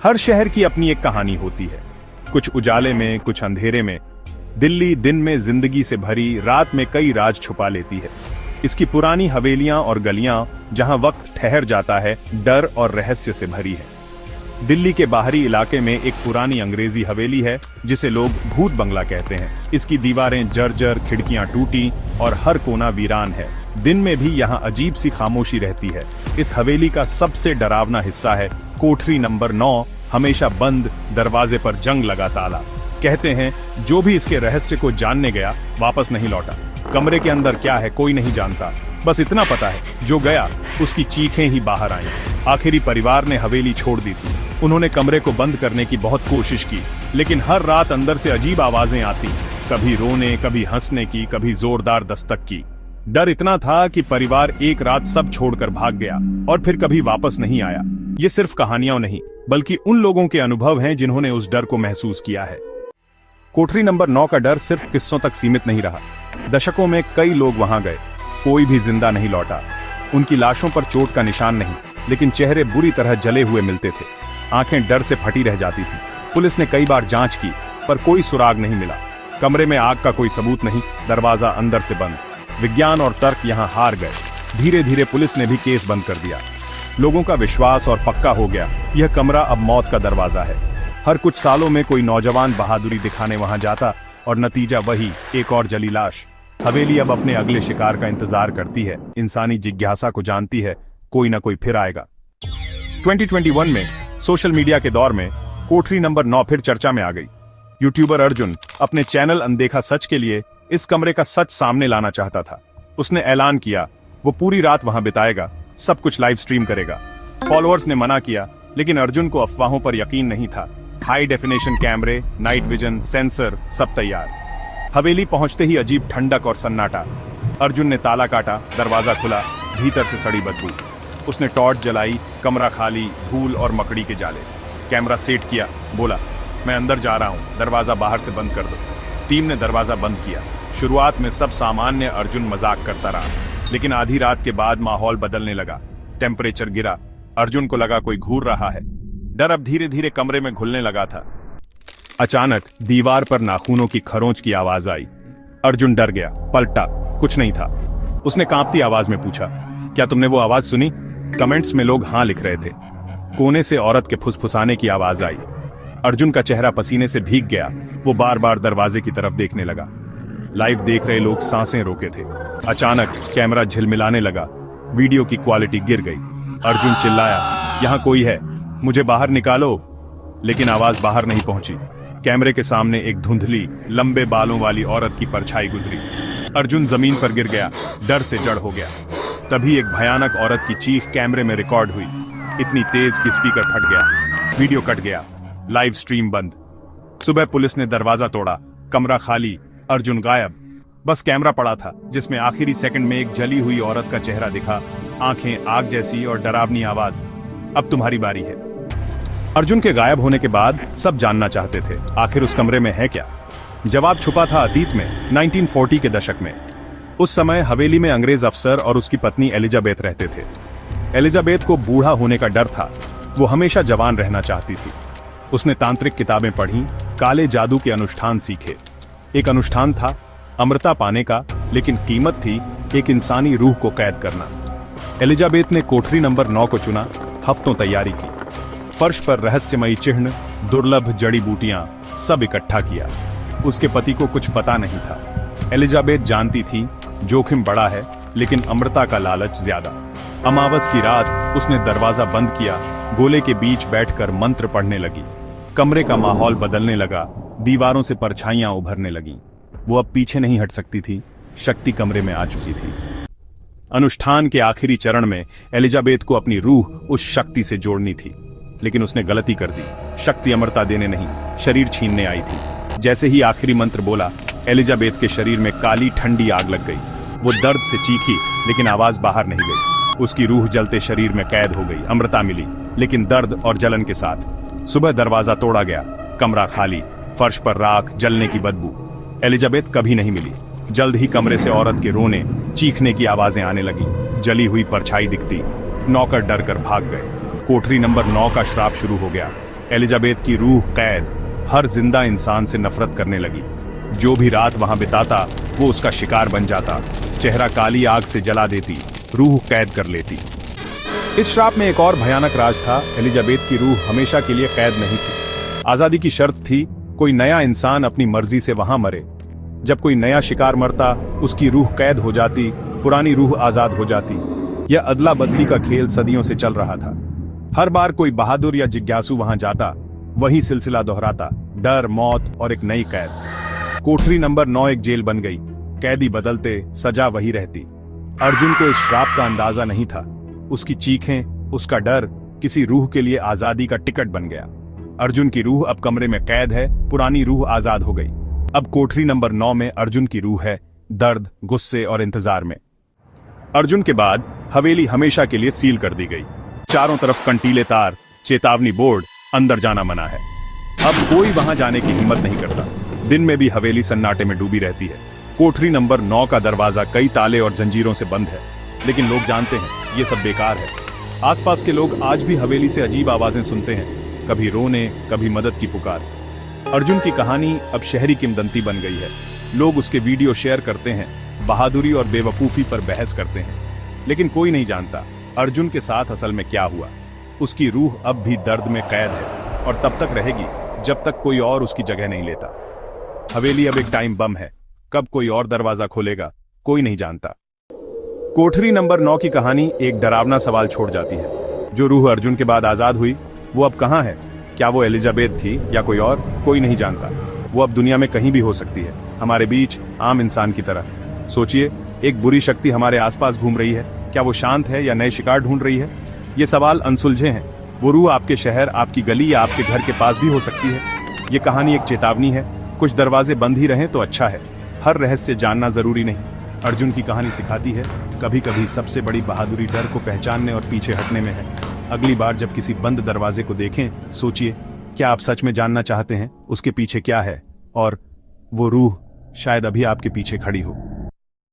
हर शहर की अपनी एक कहानी होती है, कुछ उजाले में, कुछ अंधेरे में। दिल्ली दिन में जिंदगी से भरी, रात में कई राज छुपा लेती है। इसकी पुरानी हवेलियां और गलियां जहां वक्त ठहर जाता है, डर और रहस्य से भरी है। दिल्ली के बाहरी इलाके में एक पुरानी अंग्रेजी हवेली है जिसे लोग भूत बंगला कहते हैं। इसकी दीवारें जर्जर, खिड़कियां टूटी और हर कोना वीरान है। दिन में भी यहाँ अजीब सी खामोशी रहती है। इस हवेली का सबसे डरावना हिस्सा है कोठरी नंबर 9, हमेशा बंद, दरवाजे पर जंग लगा ताला। कहते हैं जो भी इसके रहस्य को जानने गया वापस नहीं लौटा। कमरे के अंदर क्या है कोई नहीं जानता, बस इतना पता है जो गया उसकी चीखें ही बाहर आईं। आखिरी परिवार ने हवेली छोड़ दी थी। उन्होंने कमरे को बंद करने की बहुत कोशिश की, लेकिन हर रात अंदर से अजीब आवाजें आती, कभी रोने, कभी हंसने की, कभी जोरदार दस्तक की। डर इतना था कि परिवार एक रात सब छोड़कर भाग गया और फिर कभी वापस नहीं आया। ये सिर्फ कहानियां नहीं, बल्कि उन लोगों के अनुभव हैं जिन्होंने उस डर को महसूस किया है। कोठरी नंबर 9 का डर सिर्फ किस्सों तक सीमित नहीं रहा। दशकों में कई लोग वहां गए, कोई भी जिंदा नहीं लौटा। उनकी लाशों पर चोट का निशान नहीं, लेकिन चेहरे बुरी तरह जले हुए मिलते थे। आंखें डर से फटी रह जाती थी। पुलिस ने कई बार जांच की, पर कोई सुराग नहीं मिला। कमरे में आग का कोई सबूत नहीं, दरवाजा अंदर से बंद। विज्ञान और तर्क यहाँ हार गए। धीरे धीरे पुलिस ने भी केस बंद कर दिया। लोगों का विश्वास और पक्का हो गया, यह कमरा अब मौत का दरवाजा है। हर कुछ सालों में कोई नौजवान बहादुरी दिखाने वहां जाता और नतीजा वही, एक और जली लाश। हवेली अब अपने अगले शिकार का इंतजार करती है। इंसानी जिज्ञासा को जानती है, कोई ना कोई फिर आएगा। 2021 में सोशल मीडिया के दौर में कोठरी नंबर 9 फिर चर्चा में आ गई। यूट्यूबर अर्जुन अपने चैनल अनदेखा सच के लिए इस कमरे का सच सामने लाना चाहता था। उसने ऐलान किया वो पूरी रात वहां बिताएगा, सब कुछ लाइव स्ट्रीम करेगा। फॉलोअर्स ने मना किया, लेकिन अर्जुन को अफवाहों पर यकीन नहीं था। हाई डेफिनेशन कैमरे, नाइट विजन, सेंसर, सब तैयार। हवेली पहुंचते ही अजीब ठंडक और सन्नाटा। अर्जुन ने ताला काटा, दरवाजा खुला, भीतर से सड़ी बदबू। उसने टॉर्च जलाई, कमरा खाली, धूल और मकड़ी के जाले। कैमरा सेट किया, बोला मैं अंदर जा रहा हूं, दरवाजा बाहर से बंद कर दो। टीम ने दरवाजा बंद किया। शुरुआत में सब सामान्य, अर्जुन मजाक करता रहा, लेकिन आधी रात के बाद माहौल बदलने लगा। टेम्परेचर गिरा, अर्जुन को लगा कोई घूर रहा है। डर अब धीरे धीरे कमरे में घुलने लगा था। अचानक दीवार पर नाखूनों की खरोंच की आवाज आई। अर्जुन डर गया, पलटा, कुछ नहीं था। उसने कांपती आवाज में पूछा, क्या तुमने वो आवाज सुनी? कमेंट्स में लोग हाँ लिख रहे थे। कोने से औरत के फुसफुसाने की आवाज आई। अर्जुन का चेहरा पसीने से भीग गया। वो बार बार दरवाजे की तरफ देखने लगा। लाइव देख रहे लोग सांसें रोके थे। अचानक कैमरा झिलमिलाने लगा, वीडियो की क्वालिटी गिर गई। अर्जुन चिल्लाया, यहाँ कोई है, मुझे बाहर निकालो। लेकिन आवाज बाहर नहीं पहुंची। कैमरे के सामने एक धुंधली, लंबे बालों वाली औरत की परछाई गुजरी। अर्जुन जमीन पर गिर गया, डर से जड़ हो गया। तभी एक भयानक औरत की चीख कैमरे में रिकॉर्ड हुई, इतनी तेज कि स्पीकर फट गया। वीडियो कट गया, लाइव स्ट्रीम बंद। सुबह पुलिस ने दरवाजा तोड़ा, कमरा खाली, अर्जुन गायब। बस कैमरा पड़ा था, जिसमें आखिरी सेकंड में एक जली हुई औरत का चेहरा दिखा, आंखें आग जैसी और डरावनी आवाज, अब तुम्हारी बारी है। अर्जुन के गायब होने के बाद सब जानना चाहते थे, आखिर उस कमरे में है क्या? जवाब छुपा था अतीत में, 1940 के दशक में। उस समय हवेली में अंग्रेज अफसर और उसकी पत्नी एलिजाबेथ रहते थे। एलिजाबेथ को बूढ़ा होने का डर था, वो हमेशा जवान रहना चाहती थी। उसने तांत्रिक किताबें पढ़ी, काले जादू के अनुष्ठान सीखे। एक अनुष्ठान था अमरता पाने का, लेकिन कीमत थी एक इंसानी रूह को कैद करना। एलिजाबेथ ने कोठरी नंबर 9 को चुना, हफ्तों तैयारी की। फर्श पर रहस्यमयी चिन्ह, दुर्लभ जड़ी बूटियां, सब इकट्ठा किया। उसके पति को कुछ पता नहीं था। एलिजाबेथ जानती थी जोखिम बड़ा है, लेकिन अमरता का लालच ज्यादा। अमावस की रात उसने दरवाजा बंद किया, गोले के बीच बैठकर मंत्र पढ़ने लगी। कमरे का माहौल बदलने लगा, दीवारों से परछाइयां उभरने लगीं। वो अब पीछे नहीं हट सकती थी, शक्ति कमरे में आ चुकी थी। अनुष्ठान के आखिरी चरण में एलिजाबेथ को अपनी रूह उस शक्ति से जोड़नी थी, लेकिन उसने गलती कर दी। शक्ति अमरता देने नहीं, शरीर छीनने आई थी। जैसे ही आखिरी मंत्र बोला, एलिजाबेथ के शरीर में काली ठंडी आग लग गई। वो दर्द से चीखी, लेकिन आवाज बाहर नहीं गई। उसकी रूह जलते शरीर में कैद हो गई। अमरता मिली, लेकिन दर्द और जलन के साथ। सुबह दरवाजा तोड़ा गया, कमरा खाली, फर्श पर राख, जलने की बदबू। एलिजाबेथ कभी नहीं मिली। जल्द ही कमरे से औरत के रोने, चीखने की आवाजें आने लगी। जली हुई परछाई दिखती। नौकर डर कर भाग गए। कोठरी नंबर 9 का श्राप शुरू हो गया। एलिजाबेथ की रूह कैद हर जिंदा इंसान से नफरत करने लगी। जो भी रात वहां बिताता वो उसका शिकार बन जाता। चेहरा काली आग से जला देती, रूह कैद कर लेती। इस श्राप में एक और भयानक राज था। एलिजाबेथ की रूह हमेशा के लिए कैद नहीं थी। आजादी की शर्त थी, कोई नया इंसान अपनी मर्जी से वहां मरे। जब कोई नया शिकार मरता, उसकी रूह कैद हो जाती, पुरानी रूह आजाद हो जाती। यह अदला बदली का खेल सदियों से चल रहा था। हर बार कोई बहादुर या जिज्ञासु वहां जाता, वही सिलसिला दोहराता, डर, मौत और एक नई कैद। कोठरी नंबर 9 एक जेल बन गई। कैदी बदलते, सजा वही रहती। अर्जुन को इस श्राप का अंदाजा नहीं था। उसकी चीखें, उसका डर किसी रूह के लिए आजादी का टिकट बन गया। अर्जुन की रूह अब कमरे में कैद है, पुरानी रूह आजाद हो गई। अब कोठरी नंबर 9 में अर्जुन की रूह है, दर्द, गुस्से और इंतजार में। अर्जुन के बाद हवेली हमेशा के लिए सील कर दी गई। चारों तरफ कंटीले तार, चेतावनी बोर्ड, अंदर जाना मना है। अब कोई वहां जाने की हिम्मत नहीं करता। दिन में भी हवेली सन्नाटे में डूबी रहती है। कोठरी नंबर 9 का दरवाजा कई ताले और जंजीरों से बंद है, लेकिन लोग जानते हैं ये सब बेकार है। आसपास के लोग आज भी हवेली से अजीब आवाजें सुनते हैं, कभी रोने, कभी मदद की पुकार। अर्जुन की कहानी अब शहरी किंवदंती बन गई है। लोग उसके वीडियो शेयर करते हैं, बहादुरी और बेवकूफी पर बहस करते हैं, लेकिन कोई नहीं जानता अर्जुन के साथ असल में क्या हुआ। उसकी रूह अब भी दर्द में कैद है और तब तक रहेगी जब तक कोई और उसकी जगह नहीं लेता। हवेली अब एक टाइम बम है। कब कोई और दरवाजा खोलेगा, कोई नहीं जानता। कोठरी नंबर 9 की कहानी एक डरावना सवाल छोड़ जाती है। जो रूह अर्जुन के बाद आजाद हुई, वो अब कहां है? क्या वो एलिजाबेथ थी या कोई और? कोई नहीं जानता। वो अब दुनिया में कहीं भी हो सकती है, हमारे बीच, आम इंसान की तरह। सोचिए, एक बुरी शक्ति हमारे आसपास घूम रही है। क्या वो शांत है या नए शिकार ढूंढ रही है? ये सवाल अनसुलझे हैं। वो रूह आपके शहर, आपकी गली या आपके घर के पास भी हो सकती है। ये कहानी एक चेतावनी है। कुछ दरवाजे बंद ही रहें तो अच्छा है। हर रहस्य जानना जरूरी नहीं। अर्जुन की कहानी सिखाती है, कभी कभी सबसे बड़ी बहादुरी डर को पहचानने और पीछे हटने में है। अगली बार जब किसी बंद दरवाजे को देखें, सोचिए, क्या आप सच में जानना चाहते हैं उसके पीछे क्या है? और वो रूह शायद अभी आपके पीछे खड़ी हो।